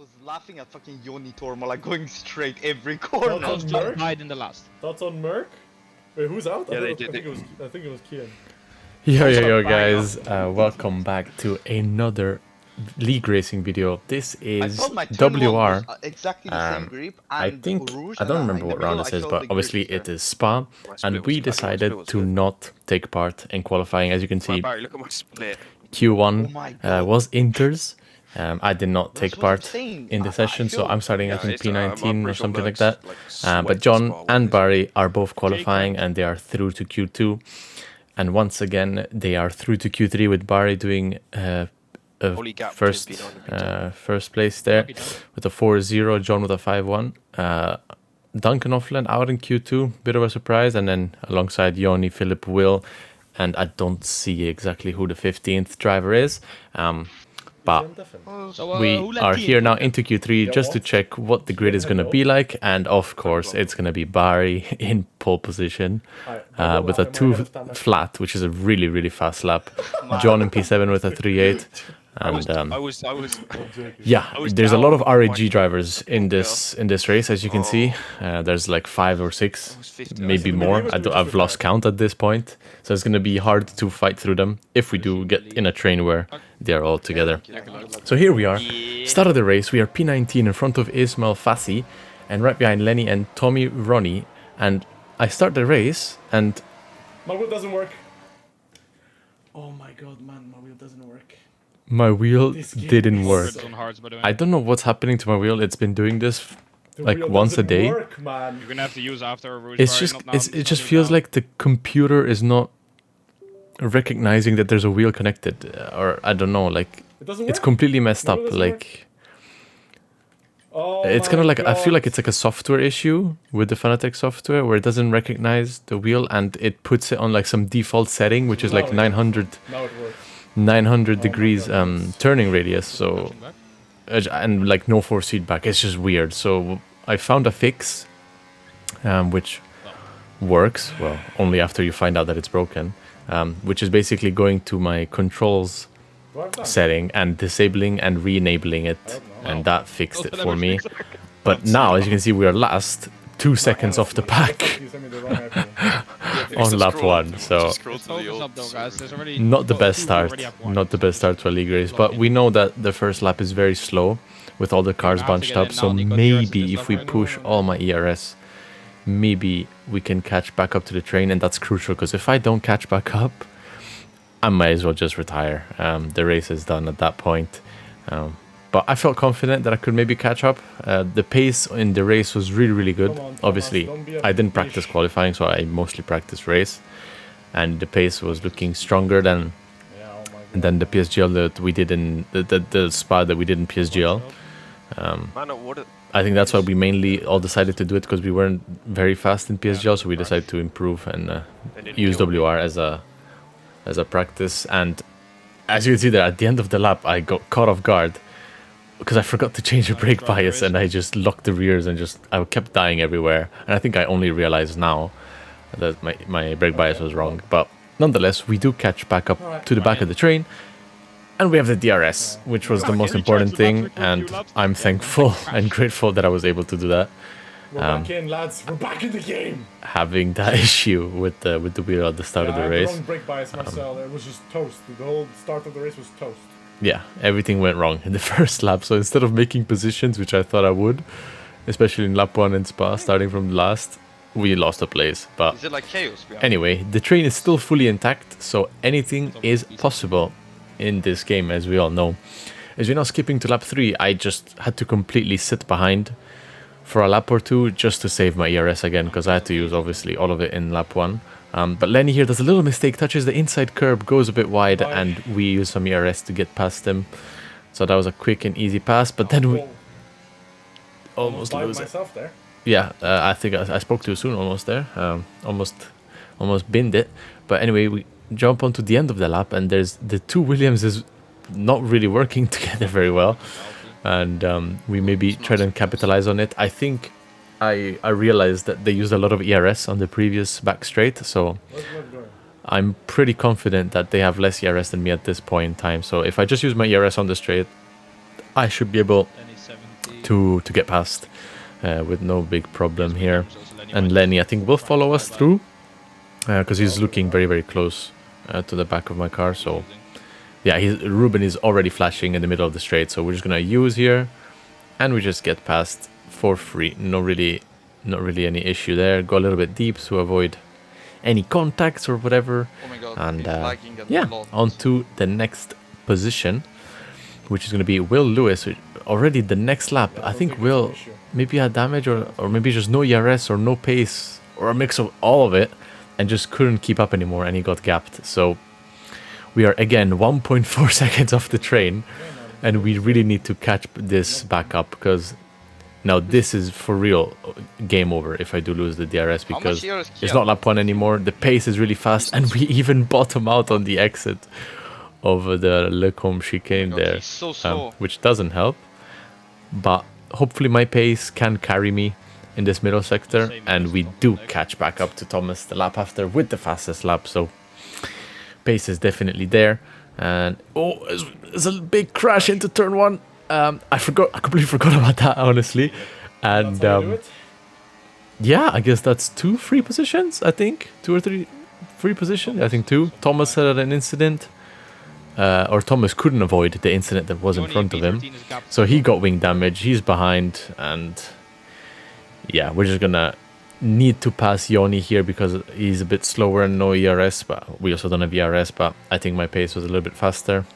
was laughing at fucking Yoni Torma like going straight every corner. Thoughts on Just Merc? died in the last. Thoughts on Merc? Wait, who's out? Yeah, I they think it was Kian. Yo guys, welcome back to another league racing video. This I is thought my turn one WR. was exactly the same grip. I And think, Rouge, I don't and remember in the what round middle, this I is, showed but the obviously grips it is Spa, and we decided to not take part in qualifying. As you can see, Barry, look at my split. Q1 Oh my God. was Inters. I did not That's take what I'm part saying. in the I session, so feel- I'm starting I Yeah, think it's, I'm P19 or pretty something sure like that. Merck's, But sweat John Spa and with Barry are both qualifying, and they are through to Q2. And once again, they are through to Q3 with Barry doing Only gap first between P9 and P10. first place there with a 4-0, John with a 5-1. Duncan Offland out in Q2, bit of a surprise, and then alongside Yoni, Philip, Will, and I don't see exactly who the 15th driver is. But So, we who led are team? here now into Q3 Yeah, just to what? check what the grid is going to be like, and of course it's going to be Barry in pole position with a 2 flat, which is a really fast lap. John in P7 with a 3.8. And I was yeah, was there's a lot of down RAG my- drivers in this race, as you can see. There's like 5 or 6, 50. maybe more. I've lost count at this point, so it's gonna be hard to fight through them if we do get in a train where they are all together. So here we are, start of the race. We are P19 in front of Ismail Fassi, and right behind Lenny and Tommy Ronnie. And I start the race, and My wheel doesn't work. Oh my god, man, my wheel doesn't work. my wheel This game didn't is work. Good on hards, by the way. I don't know what's happening to my wheel. It's been doing this The like wheel once a doesn't day. Work, man. You're gonna have to use after Rouge. It's Barry, just not now, it not just do it feels now. like the computer is not recognizing that there's a wheel connected, or I don't know, like It doesn't it's work. completely messed My up. wheel doesn't Like Oh it's kind of my like I feel like God. it's like a software issue with the Fanatec software where it doesn't recognize the wheel and it puts it on like some default setting, which is like No, 900 Now it works. 900 my degrees God. turning radius. So and like no force feedback. It's just weird. So I found a fix, which works well only after you find out that it's broken. Which is basically going to my controls What I've done? setting and disabling and re-enabling it, don't know. and that fixed it Well, for that me. was- But now, as you can see, we are last 2 seconds off the Honestly, pack you sent me the wrong IP. on lap 1. So Focus up though, guys. There's already not the well, best two, we start, already have one. not the best start to a league race. But we know that the first lap is very slow with all the cars have to bunched get up. in So now, Nico. DRS is maybe just if up we right now. push all my ERS, maybe we can catch back up to the train, and that's crucial because if I don't catch back up, I might as well just retire. The race is done at that point. But I felt confident that I could maybe catch up. The pace in the race was really good. Come on, Thomas, Obviously, don't be a I didn't fish. practice qualifying, so I mostly practiced race. And the pace was looking stronger than Yeah, oh my God. the PSGL that we did in the spa that we did in PSGL. Man, what? I think that's why we mainly all decided to do it, because we weren't very fast in PSGL, so we decided to improve and use WR as a practice. And as you can see there, at the end of the lap, I got caught off guard because I forgot to change the brake bias, and I just locked the rears and I kept dying everywhere. And I think I only realized now that my brake bias was wrong. But nonetheless, we do catch back up to the back of the train. And we have the DRS, which was the most important thing, and I'm thankful and grateful that I was able to do that. We're back in, lads. We're back in the game. Having that issue with the wheel at the start Yeah, of the I had race, the wrong brake bias myself. It was just toast. The whole start of the race was toast. yeah, everything went wrong in the first lap. So instead of making positions, which I thought I would, especially in lap 1 in Spa, starting from last, we lost a place. But Is it like chaos? behind? anyway, the train is still fully intact, so anything is possible in this game, as we all know. As we're now skipping to lap 3, I just had to completely sit behind for a lap or two just to save my ERS again, because I had to use obviously all of it in lap 1. But Lenny here does a little mistake, touches the inside curb, goes a bit wide, and we use some ERS to get past him. So that was a quick and easy pass, but then we almost By lose it. myself there. Yeah, I think I spoke too soon almost there. Almost binned it. But anyway, we jump onto the end of the lap, and there's the two Williams is not really working together very well. And we maybe try and capitalize on it. I think I realized that they used a lot of ERS on the previous back straight, so Where's Merc going? I'm pretty confident that they have less ERS than me at this point in time. So if I just use my ERS on the straight, I should be able Then he's 17. to get past with no big problem here. And Lenny, I think, will follow us through because he's looking very, very close to the back of my car. So yeah, Ruben is already flashing in the middle of the straight. So we're just gonna use here, and we just get past for free. Not really any issue there. Go a little bit deep to avoid any contacts or whatever. Oh my god, And it's lagging a yeah, lot. on to the next position, which is going to be Will Lewis. Already the next lap, I think Will maybe had damage or maybe just no ERS or no pace or a mix of all of it and just couldn't keep up anymore and he got gapped. So we are again 1.4 seconds off the train and we really need to catch this back up because now this is for real game over if I do lose the DRS because it's not lap 1 anymore. The pace is really fast and we even bottom out on the exit of the Lecombe chicane there, so slow. which doesn't help. But hopefully my pace can carry me in this middle sector and we do catch back up to Thomas the lap after with the fastest lap. So pace is definitely there. And oh, there's a big crash into turn 1. I completely forgot about that, honestly. And yeah, I guess that's 2 free positions, I think. 2 or 3 free positions. I think 2. Thomas had an incident. Or Thomas couldn't avoid the incident that was in front of him. So he got wing damage. He's behind. And yeah, we're just going to need to pass Yoni here because he's a bit slower and no ERS. But we also don't have ERS. But I think my pace was a little bit faster.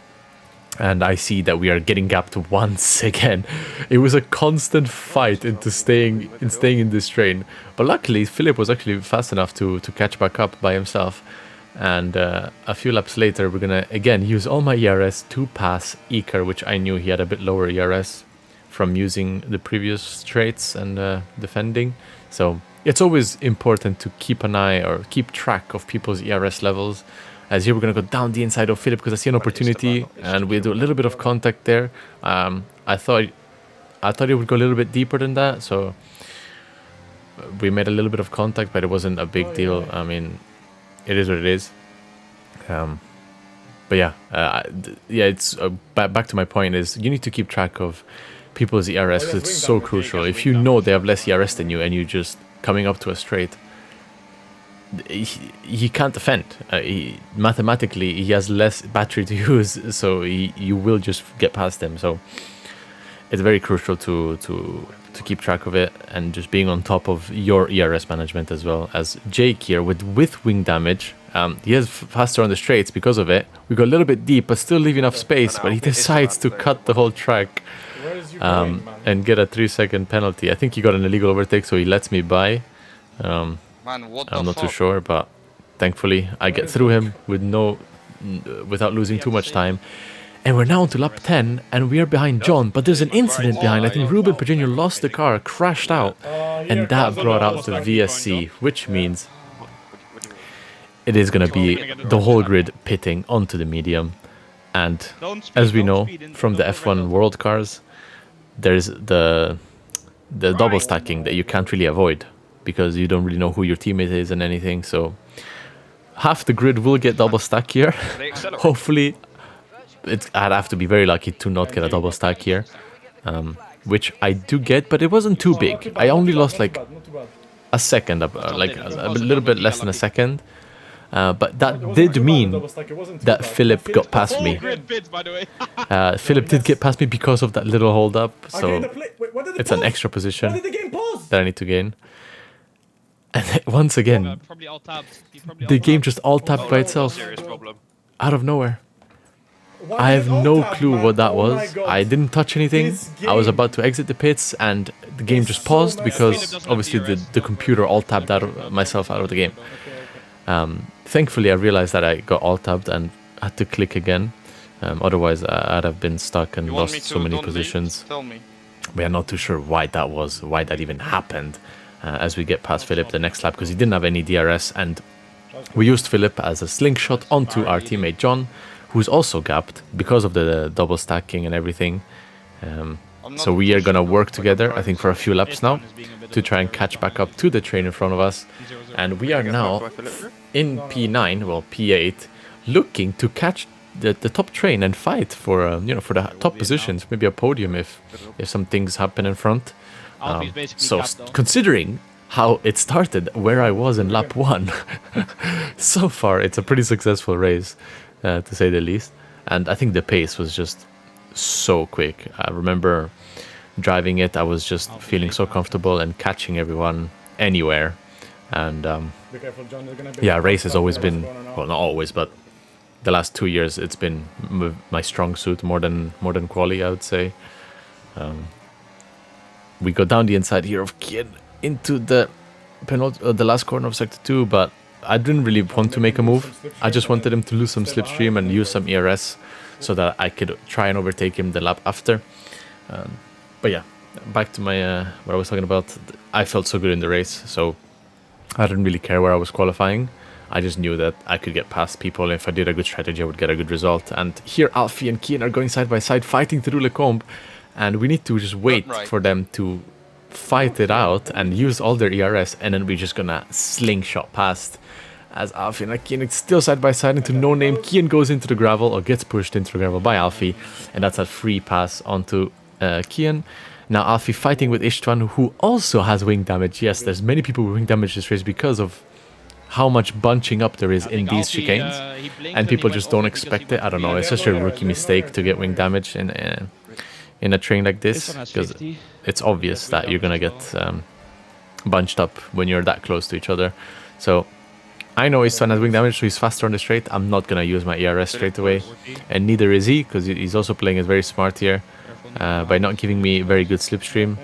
And I see that we are getting gapped once again. It was a constant fight into staying in this train. But luckily, Philip was actually fast enough to catch back up by himself. And a few laps later, we're going to, again, use all my ERS to pass Iker, which I knew he had a bit lower ERS from using the previous straights and defending. So it's always important to keep an eye or keep track of people's ERS levels. As here, we're going to go down the inside of Philip because I see an opportunity and we'll do a little bit of contact there. I thought it would go a little bit deeper than that. So we made a little bit of contact, but it wasn't a big deal. I mean, it is what it is. But yeah, it's back to my point is you need to keep track of people's ERS because it's so crucial. If you know they have less ERS than you and you just coming up to a straight, he can't defend. Mathematically, he has less battery to use, so you will just get past him. So it's very crucial to keep track of it and just being on top of your ERS management as well. As Jake here with wing damage, he is faster on the straights because of it. We go a little bit deep, but still leave enough space. But he decides to cut the whole track and get a 3-second penalty. I think he got an illegal overtake, so he lets me by. Man, what I'm the not too fuck? sure, but thankfully I get through him without losing too much time. And we're now on to lap 10, and we are behind John, but there's an incident behind. I think Ruben Pergenio lost the car, crashed out, and that brought out the VSC, which means it is going to be the whole grid pitting onto the medium. And as we know from the F1 World Cars, there's the double stacking that you can't really avoid, because you don't really know who your teammate is and anything. So half the grid will get double stack here. Hopefully, I'd have to be very lucky to not get a double stack here, which I do get, but it wasn't too big. I only lost like a second, like a little bit less than a second. But that did mean that Philip got past me. Philip did get past me because of that little hold up. So it's an extra position that I need to gain. And once again, the game just alt-tabbed by itself out of nowhere. I have no clue what that was. I didn't touch anything. I was about to exit the pits and the game just paused because obviously the computer alt-tabbed myself out of the game. Thankfully, I realized that I got alt-tabbed and had to click again. Otherwise, I'd have been stuck and lost so many positions. Tell me. We are not too sure why that was, why that even happened. As we get past Philip the next lap, because he didn't have any DRS, and we used Philip as a slingshot onto our teammate John, who's also gapped because of the double stacking and everything. So we are gonna work together, I think, for a few laps now to try and catch back up to the train in front of us. And we are now in P9, well P8, looking to catch the top train and fight for for the top positions, maybe a podium if some things happen in front. Alfie's basically So capped though. considering how it started, where I was in lap 1, so far it's a pretty successful race, to say the least. And I think the pace was just so quick. I remember driving it, I was just feeling so comfortable and catching everyone anywhere. And Be careful, John. They're gonna be yeah, race has always been, What's going on? well, not always, but the last 2 years it's been my strong suit more than quali, I would say. We go down the inside here of Kid into the the last corner of sector 2, but I didn't really want to make a move. I just wanted him to lose some slipstream and use some ERS so that I could try and overtake him the lap after. But yeah, back to my what I was talking about. I felt so good in the race, so I didn't really care where I was qualifying. I just knew that I could get past people. If I did a good strategy, I would get a good result. And here Alfie and Kian are going side by side, fighting through Lecombe, and we need to just wait for them to fight it out and use all their ERS, and then we're just gonna slingshot past. As Alfie and Kian are still side by side into no name. Kian goes into the gravel, or gets pushed into the gravel by Alfie, and that's a free pass onto Kian. Now Alfie fighting with Istvan, who also has wing damage. Yes, there's many people with wing damage this race because of how much bunching up there is in these chicanes, and people just don't expect it. I don't know, it's such a rookie mistake to get wing damage in a train like this, because it's obvious that you're gonna get bunched up when you're that close to each other. So I know Istvan has wing damage, so he's faster on the straight. I'm not gonna use my ERS straight away, and neither is he, because he's also playing it very smart here by not giving me very good slipstream.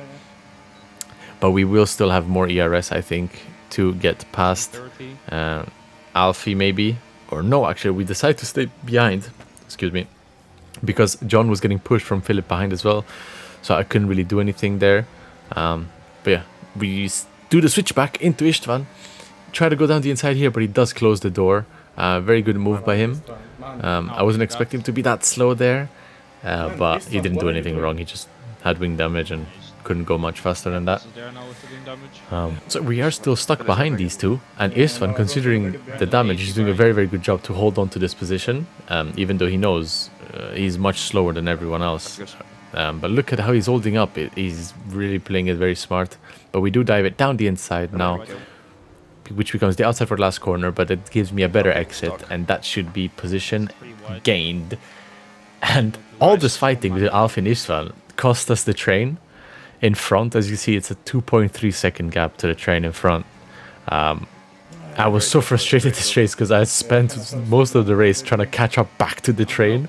But we will still have more ERS, I think, to get past Alfie maybe, or no, actually we decided to stay behind, excuse me, because John was getting pushed from Philip behind as well, so I couldn't really do anything there. But yeah, we do the switch back into Istvan, try to go down the inside here, but he does close the door. Very good move by him. I wasn't expecting him to be that slow there, but he didn't do anything wrong. He just had wing damage and couldn't go much faster than that. So we are still stuck behind these two, and Istvan, considering the damage, is doing a very, very good job to hold on to this position, even though he knows he's much slower than everyone else. But look at how he's holding up. He's really playing it very smart. But we do dive it down the inside now, which becomes the outside for the last corner, but it gives me a better exit, and that should be position gained. And all this fighting with Alfie and Istvan cost us the train in front. As you see, it's a 2.3 second gap to the train in front. I was so frustrated this race because I spent most of the race trying to catch up back to the train.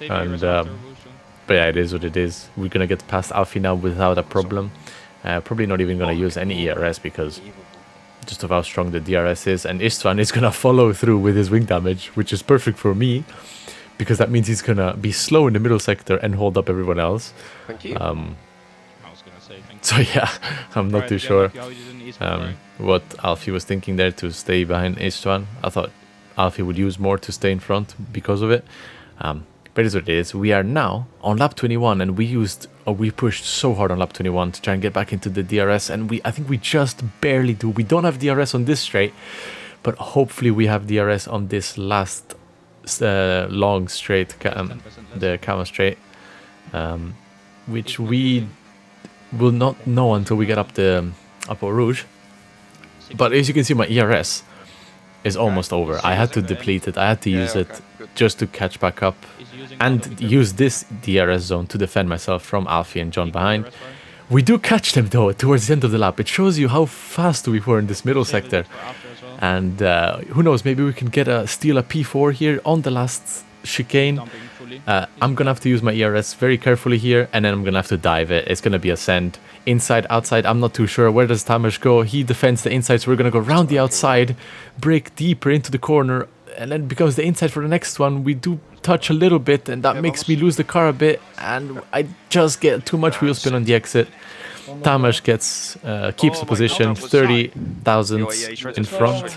And but yeah, it is what it is. We're gonna get past Alfie now without a problem. Probably not even gonna use any ERS because just of how strong the DRS is. And Istvan is gonna follow through with his wing damage, which is perfect for me, because that means he's gonna be slow in the middle sector and hold up everyone else. Thank you. So yeah, I'm not too sure what Alfie was thinking there to stay behind Istvan. I thought Alfie would use more to stay in front because of it. But it is what it is. We are now on lap 21, and we pushed so hard on lap 21 to try and get back into the DRS, and I think we just barely do. We don't have DRS on this straight, but hopefully we have DRS on this last long straight, the Kama straight, which we will not know until we get up the Eau Rouge. But as you can see, my ERS is almost over. I had to deplete it. I had to use it just to catch back up and use this DRS zone to defend myself from Alfie and John behind. We do catch them though towards the end of the lap. It shows you how fast we were in this middle sector. And who knows, maybe we can steal a P4 here on the last chicane. I'm gonna have to use my ERS very carefully here, and then I'm gonna have to dive it. It's gonna be a send. Inside, outside, I'm not too sure. Where does Tamas go? He defends the inside, so we're gonna go round the outside, break deeper into the corner, and then becomes the inside for the next one. We do touch a little bit, and that makes me lose the car a bit, and I just get too much wheel spin on the exit. Tamas keeps the position, 30 thousandths in front.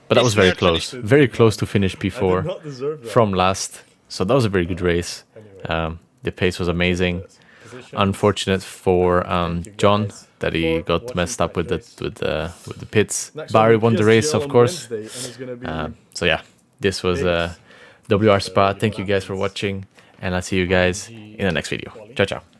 But that was very close to finish P4 from last. So that was a very good race. The pace was amazing. Unfortunate for John that he got messed up with the pits. Barry won the race, of course. So yeah, this was WR Spa. Thank you guys for watching, and I'll see you guys in the next video. Ciao, ciao.